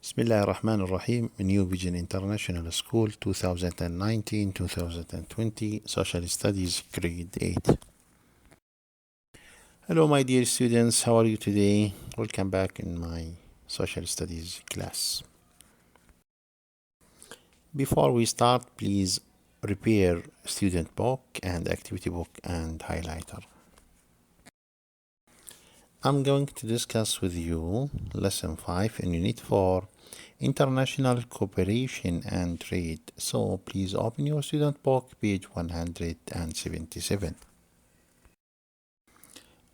Bismillah ar-Rahman ar-Rahim, New Vision International School 2019-2020 Social Studies Grade 8. Hello my dear students, how are you today? Welcome back in my Social Studies class. Before we start, please prepare student book and activity book and highlighter. I'm going to discuss with you lesson 5 in unit 4, International Cooperation and Trade. So please open your student book, page 177.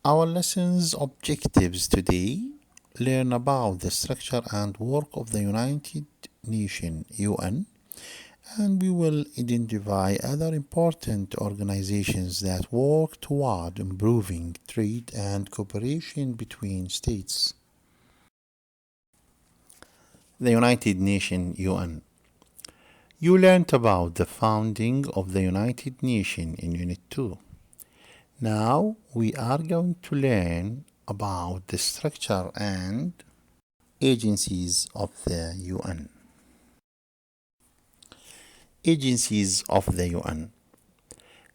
Our lesson's objectives today: learn about the structure and work of the United Nations UN, and we will identify other important organizations that work toward improving trade and cooperation between states. The United Nations UN. You learned about the founding of the United Nations in Unit 2. Now we are going to learn about the structure and agencies of the UN. Agencies of the UN.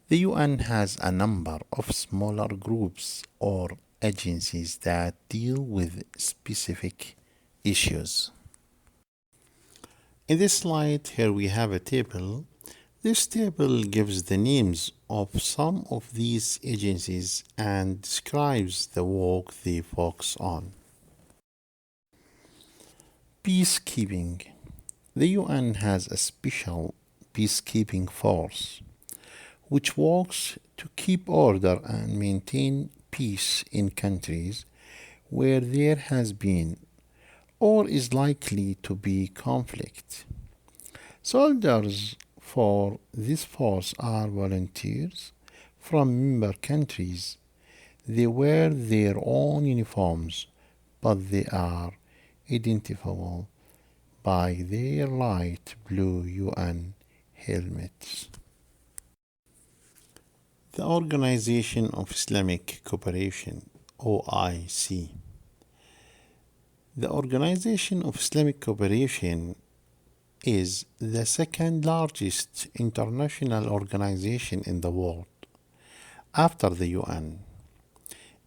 The UN has a number of smaller groups or agencies that deal with specific issues. In this slide here we have a table. This table gives the names of some of these agencies and describes the work they focus on. Peacekeeping. The UN has a special peacekeeping force which works to keep order and maintain peace in countries where there has been or is likely to be conflict. Soldiers for this force are volunteers from member countries. They wear their own uniforms, but they are identifiable by their light blue UN helmets. The Organization of Islamic Cooperation, OIC. The Organization of Islamic Cooperation is the second largest international organization in the world after the UN.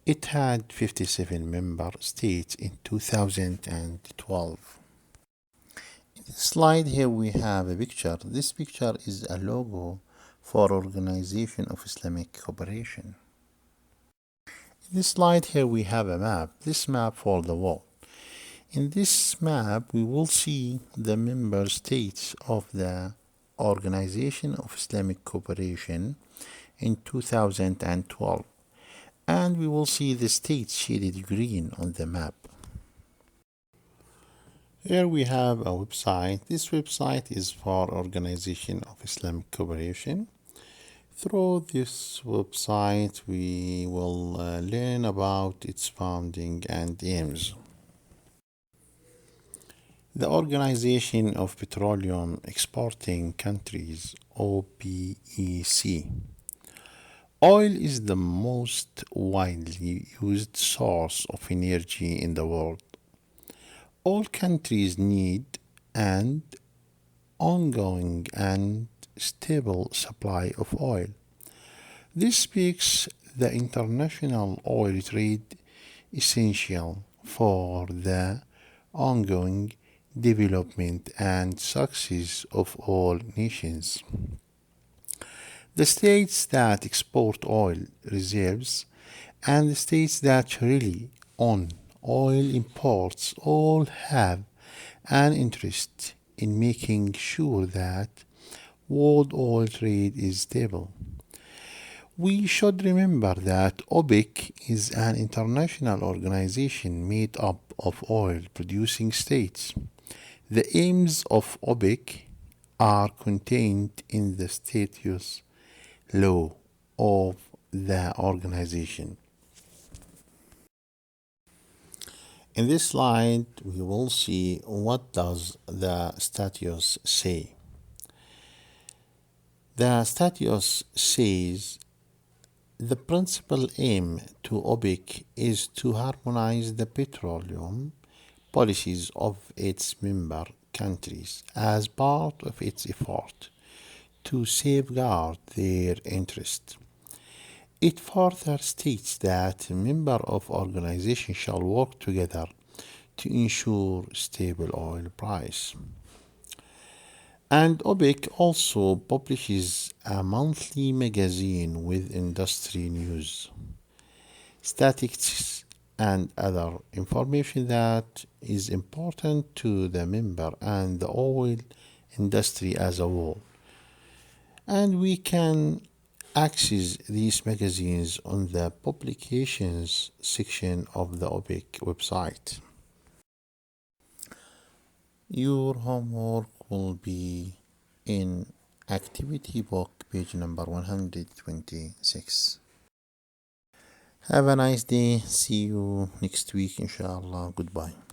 It had 57 member states in 2012. In this slide here we have a picture. This picture is a logo for Organization of Islamic Cooperation. In this slide here we have a map. This map for the world. In this map, we will see the member states of the Organization of Islamic Cooperation in 2012, and we will see the states shaded green on the map. Here we have a website. This website is for Organization of Islamic Cooperation. Through this website, we will learn about its founding and aims. The Organization of Petroleum Exporting Countries, OPEC. Oil is the most widely used source of energy in the world. All countries need an ongoing and stable supply of oil. This makes the international oil trade essential for the ongoing development and success of all nations. The states that export oil reserves and the states that rely on oil imports all have an interest in making sure that world oil trade is stable. We should remember that OPEC is an international organization made up of oil producing states. The aims of OPEC are contained in the status law of the organization. In this slide, we will see what does the statutes say. The statutes says the principal aim to OPEC is to harmonize the petroleum policies of its member countries as part of its effort to safeguard their interests. It further states that members of organizations shall work together to ensure stable oil price. And OPEC also publishes a monthly magazine with industry news, statistics, and other information that is important to the member and the oil industry as a whole. And we can access these magazines on the publications section of the OPEC website. Your homework will be in activity book page number 126. Have a nice day. See you next week, inshallah. Goodbye.